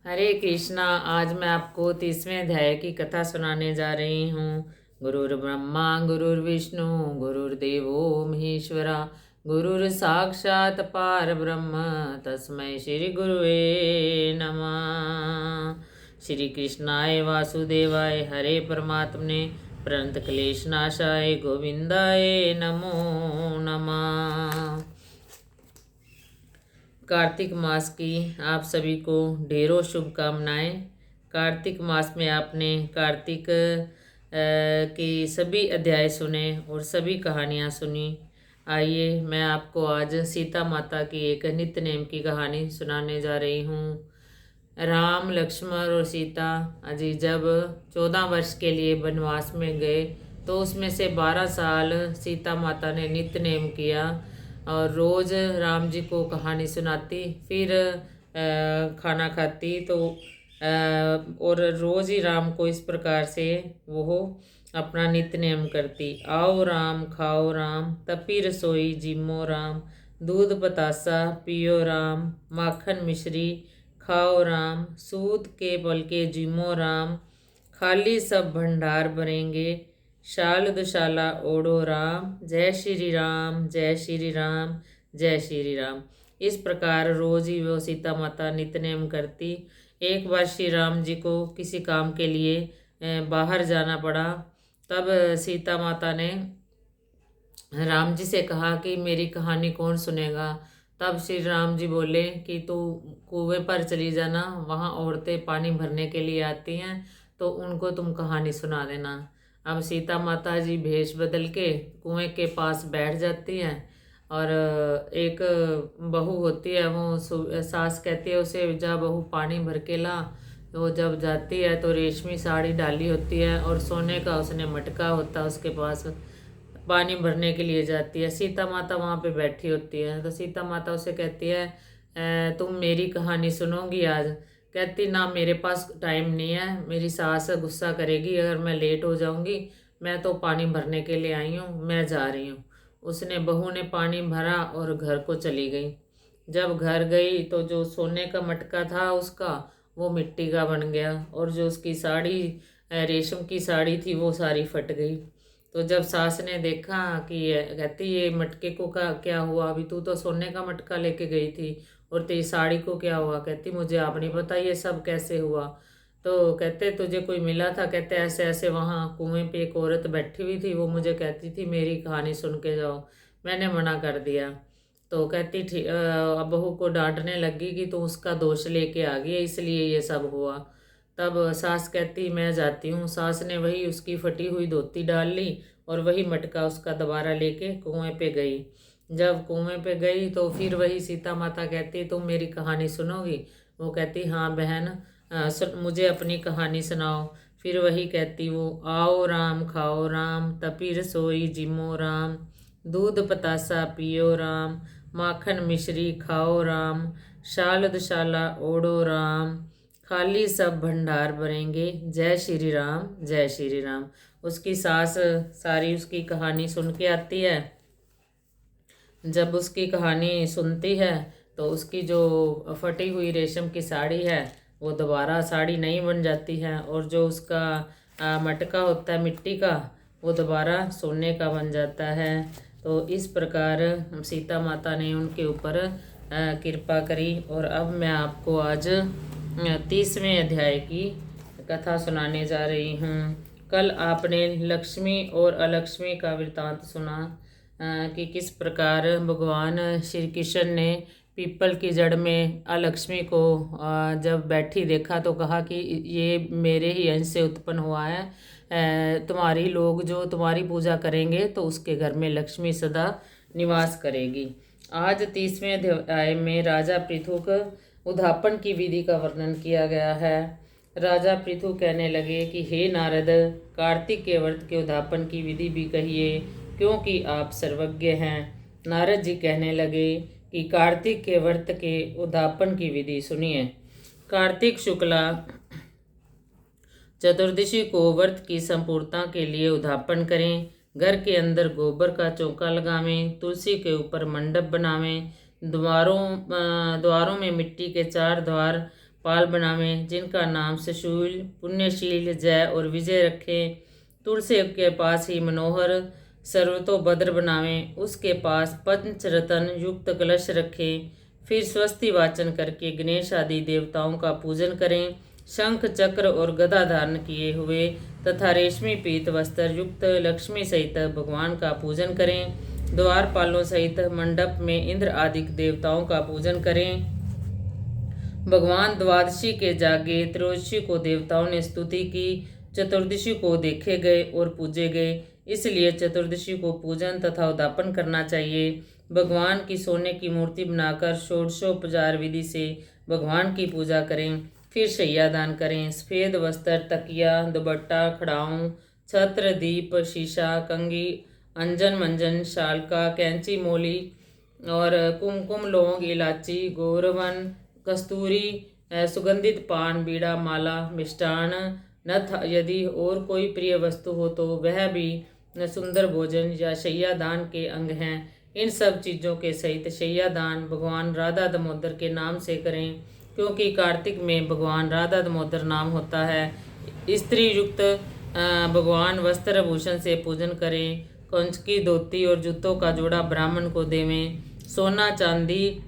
हरे कृष्णा। आज मैं आपको 30वें अध्याय की कथा सुनाने जा रही हूँ। गुरुर्ब्रह्मा गुरुर्विष्णु गुरुर्देवो महेश्वरा गुरुर साक्षात पार ब्रह्म तस्मै श्री गुरुवे नमः। श्री कृष्णाय वासुदेवाय हरे परमात्मने प्रणत क्लेशनाशाय गोविंदाय नमो नमः। कार्तिक मास की आप सभी को ढेरों शुभकामनाएं। कार्तिक मास में आपने कार्तिक के सभी अध्याय सुने और सभी कहानियां सुनी। आइए मैं आपको आज सीता माता की एक नित्य नेम की कहानी सुनाने जा रही हूँ। राम लक्ष्मण और सीता अजी जब 14 वर्ष के लिए वनवास में गए तो उसमें से 12 साल सीता माता ने नित्य नेम किया और रोज़ राम जी को कहानी सुनाती, फिर खाना खाती तो और रोज़ ही राम को इस प्रकार से वो अपना नित्य नेम करती। आओ राम खाओ राम तपी रसोई जिमो राम, दूध बतासा पियो राम, माखन मिश्री खाओ राम, सूद के पल के जिमो राम, खाली सब भंडार भरेंगे, शाल दुशाला ओढ़ो राम, जय श्री राम जय श्री राम जय श्री राम। इस प्रकार रोज ही वो सीता माता नित्य नेम करती। एक बार श्री राम जी को किसी काम के लिए बाहर जाना पड़ा। तब सीता माता ने राम जी से कहा कि मेरी कहानी कौन सुनेगा। तब श्री राम जी बोले कि तू कुएं पर चली जाना, वहाँ औरतें पानी भरने के लिए आती हैं तो उनको तुम कहानी सुना देना। अब सीता माता जी भेष बदल के कुएं के पास बैठ जाती हैं और एक बहू होती है, वो सास कहती है उसे, जा बहू पानी भर के ला। वो जब जाती है तो रेशमी साड़ी डाली होती है और सोने का उसने मटका होता है उसके पास, पानी भरने के लिए जाती है। सीता माता वहाँ पे बैठी होती है तो सीता माता उसे कहती है तुम मेरी कहानी सुनोगी आज। कहती ना, मेरे पास टाइम नहीं है, मेरी सास गुस्सा करेगी अगर मैं लेट हो जाऊंगी, मैं तो पानी भरने के लिए आई हूँ, मैं जा रही हूँ। उसने बहू ने पानी भरा और घर को चली गई। जब घर गई तो जो सोने का मटका था उसका, वो मिट्टी का बन गया और जो उसकी साड़ी रेशम की साड़ी थी वो सारी फट गई। तो जब सास ने देखा कि कहती ये मटके को का क्या हुआ, अभी तू तो सोने का मटका लेके गई थी और तेरी साड़ी को क्या हुआ। कहती मुझे आप नहीं पता ये सब कैसे हुआ। तो कहते तुझे कोई मिला था। कहते ऐसे ऐसे वहाँ कुएं पे एक औरत बैठी हुई थी, वो मुझे कहती थी मेरी कहानी सुन के जाओ, मैंने मना कर दिया। तो कहती ठीक, अब बहू को डांटने लगी कि तू उसका दोष लेके आ गई इसलिए ये सब हुआ। तब सास कहती मैं जाती हूँ। सास ने वही उसकी फटी हुई धोती डाल ली और वही मटका उसका दोबारा लेके कुएं पे गई। जब कुएं पे गई तो फिर वही सीता माता कहती तुम मेरी कहानी सुनोगी। वो कहती हाँ बहन, मुझे अपनी कहानी सुनाओ। फिर वही कहती वो, आओ राम खाओ राम तपी रसोई जिमो राम, दूध पतासा पियो राम, माखन मिश्री खाओ राम, शाल दुशाला ओढ़ो राम, खाली सब भंडार भरेंगे, जय श्री राम जय श्री राम। उसकी सास सारी उसकी कहानी सुन के आती है। जब उसकी कहानी सुनती है तो उसकी जो फटी हुई रेशम की साड़ी है वो दोबारा साड़ी नहीं बन जाती है और जो उसका मटका होता है मिट्टी का, वो दोबारा सोने का बन जाता है। तो इस प्रकार सीता माता ने उनके ऊपर कृपा करी। और अब मैं आपको आज 30वें अध्याय की कथा सुनाने जा रही हूँ। कल आपने लक्ष्मी और अलक्ष्मी का वृतांत सुना कि किस प्रकार भगवान श्री कृष्ण ने पीपल की जड़ में अलक्ष्मी को जब बैठी देखा तो कहा कि ये मेरे ही अंश से उत्पन्न हुआ है, तुम्हारी लोग जो तुम्हारी पूजा करेंगे तो उसके घर में लक्ष्मी सदा निवास करेगी। आज 30वें अध्याय में राजा पृथु उद्धापन की विधि का वर्णन किया गया है। राजा पृथु कहने लगे कि हे नारद, कार्तिक के व्रत के उद्धापन की विधि भी कहिए क्योंकि आप सर्वज्ञ हैं। नारद जी कहने लगे कि कार्तिक के व्रत के उद्धापन की विधि सुनिए। कार्तिक शुक्ला चतुर्दशी को व्रत की संपूर्णता के लिए उद्धापन करें। घर के अंदर गोबर का चौका लगावें, तुलसी के ऊपर मंडप बनावें, द्वारों में मिट्टी के 4 द्वार पाल बनावें, जिनका नाम सशूल, पुण्यशील, जय और विजय रखें। तुलसी के पास ही मनोहर सर्वतोभद्र बनावें, उसके पास पंचरत्न युक्त कलश रखें। फिर स्वस्ति वाचन करके गणेश आदि देवताओं का पूजन करें। शंख चक्र और गदा धारण किए हुए तथा रेशमी पीत वस्त्र युक्त लक्ष्मी सहित भगवान का पूजन करें। द्वारपालों सहित मंडप में इंद्र आदि देवताओं का पूजन करें। भगवान द्वादशी के जागे, त्रयोदशी को देवताओं ने स्तुति की, चतुर्दशी को देखे गए और पूजे गए, इसलिए चतुर्दशी को पूजन तथा उद्यापन करना चाहिए। भगवान की सोने की मूर्ति बनाकर षोडशोपचार विधि से भगवान की पूजा करें। फिर शैया दान करें। सफ़ेद वस्त्र, तकिया, दुपट्टा, खड़ाऊं, छत्र, दीप, शीशा, कंघी, अंजन मंजन, शालका, कैंची, मोली और कुमकुम, लौंग, इलायची, गोरवन, कस्तूरी, सुगंधित पान, बीड़ा, माला, मिष्टान, नथ, यदि और कोई प्रिय वस्तु हो तो वह भी सुंदर भोजन या शैया दान के अंग हैं। इन सब चीज़ों के सहित शैया दान भगवान राधा दामोदर के नाम से करें, क्योंकि कार्तिक में भगवान राधा दामोदर नाम होता है। स्त्री युक्त भगवान वस्त्र भूषण से पूजन करें। कंच की धोती और जूतों का जोड़ा ब्राह्मण को देवें। सोना, चांदी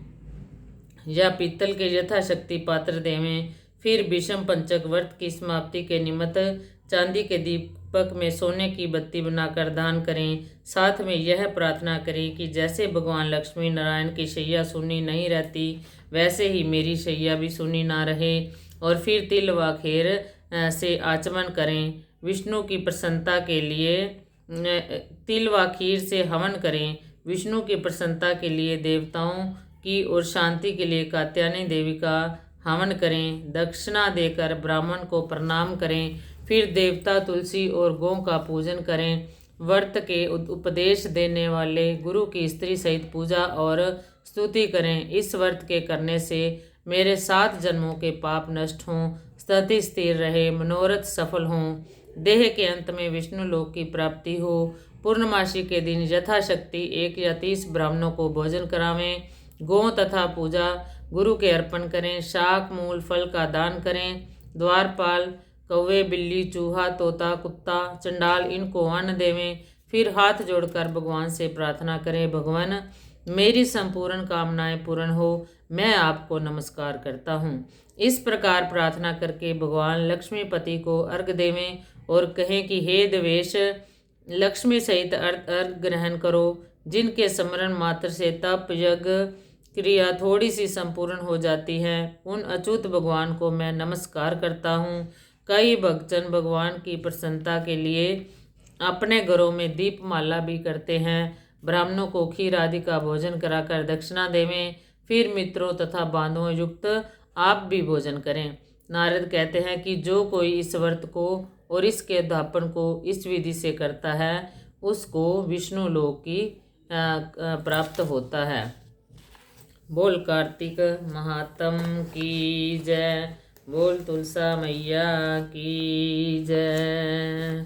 या पीतल के यथाशक्ति पात्र देवें। फिर विषम पंचक व्रत की समाप्ति के निमित्त चांदी के दीपक में सोने की बत्ती बनाकर दान करें। साथ में यह प्रार्थना करें कि जैसे भगवान लक्ष्मी नारायण की शैया सुनी नहीं रहती, वैसे ही मेरी शैया भी सुनी ना रहे। और फिर तिल व खीर से आचमन करें। विष्णु की प्रसन्नता के लिए तिल व खीर से हवन करें। विष्णु की प्रसन्नता के लिए देवताओं की और शांति के लिए कात्यायनी देवी का हवन करें। दक्षिणा देकर ब्राह्मण को प्रणाम करें। फिर देवता, तुलसी और गौ का पूजन करें। व्रत के उपदेश देने वाले गुरु की स्त्री सहित पूजा और स्तुति करें। इस व्रत के करने से मेरे 7 जन्मों के पाप नष्ट हों, स्थिति स्थिर रहे, मनोरथ सफल हों, देह के अंत में विष्णु लोक की प्राप्ति हो। पूर्णमासी के दिन यथाशक्ति 1 या 30 ब्राह्मणों को भोजन करावें। गौ तथा पूजा गुरु के अर्पण करें। शाक, मूल, फल का दान करें। द्वारपाल, कौवे, बिल्ली, चूहा, तोता, कुत्ता, चंडाल इनको अन्न देवें। फिर हाथ जोड़कर भगवान से प्रार्थना करें, भगवान मेरी संपूर्ण कामनाएं पूर्ण हो, मैं आपको नमस्कार करता हूँ। इस प्रकार प्रार्थना करके भगवान लक्ष्मीपति को अर्घ देवें और कहें कि हे देवेश, लक्ष्मी सहित अर्घ ग्रहण करो। जिनके स्मरण मात्र से तप, यज्ञ, क्रिया थोड़ी सी संपूर्ण हो जाती है, उन अच्युत भगवान को मैं नमस्कार करता हूँ। कई भक्तजन भगवान की प्रसन्नता के लिए अपने घरों में दीपमाला भी करते हैं। ब्राह्मणों को खीर आदि का भोजन कराकर दक्षिणा देवें। फिर मित्रों तथा बांधवों युक्त आप भी भोजन करें। नारद कहते हैं कि जो कोई इस व्रत को और इसके उद्यापन को इस विधि से करता है, उसको विष्णु लोक की प्राप्त होता है। बोल कार्तिक महात्म की जय। बोल तुलसा मैया की जय।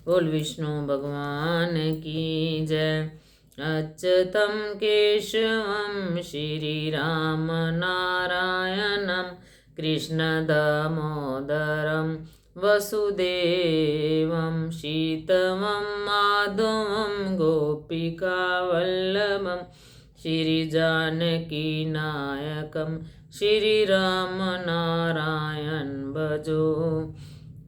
बोल विष्णु भगवान की जय। अच्युतं केशवं श्रीराम नारायणं कृष्ण दामोदरं वसुदेवं शीतवं माधवं गोपिकावल्लभं श्रीजानकीनायकं श्रीराम नारायण भजो।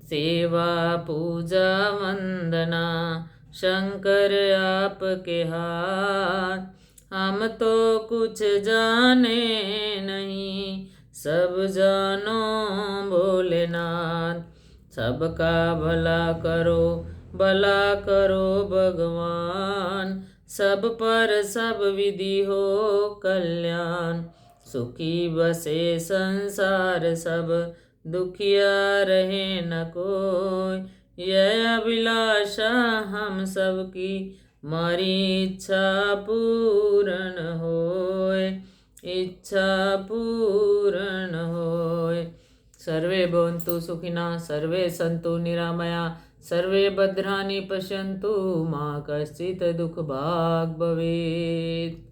सेवा पूजा वंदना शंकर आपके हाथ, हम तो कुछ जाने नहीं, सब जानो भोलेनाथ। सबका भला करो भगवान, सब पर सब विधि हो कल्याण। सुखी बसे संसार सब, दुखिया रहे न कोई, यह अभिलाषा हम सबकी, मारी इच्छा पूर्ण होय, इच्छा पूर्ण होय। सर्वे भवन्तु सुखिनः, सर्वे सन्तु निरामया, सर्वे भद्राणि पश्यन्तु, मा कश्चित् दुःखभाग् भवेत्।